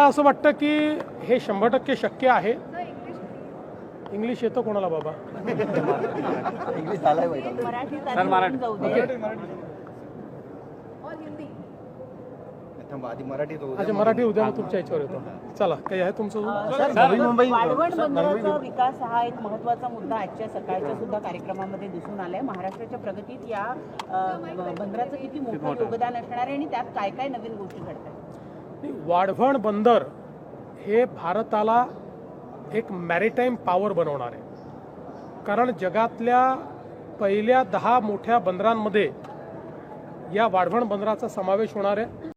असं वाटतं की हे 100% शक्य आहे. इंग्लिश येतो कोणाला बाबा? इंग्लिश झालाय पाहिजे. मराठी जाऊ दे. थांबा आधी मराठीत होऊ द्या. अच्छा मराठी उद्या मग तुमच्या याच्यावर येतो. चला काही आहे तुमचं? नवी मुंबई वाढवण बंदराचा विकास हा एक महत्त्वाचा मुद्दा आजच्या सकाळच्या सुद्धा कार्यक्रमामध्ये दिसून आलाय. महाराष्ट्राच्या प्रगतीत या बंदराचं किती मोठं योगदान असणार आहे आणि त्यात काय काय नवीन गोष्टी घडतात? वाढवण बंदर हे भारताला एक मॅरिटाईम पॉवर बनवणार आहे. कारण जगातल्या पहिल्या 10 मोठ्या बंदरांमध्ये या वाढवण बंदराचा समावेश होणार आहे.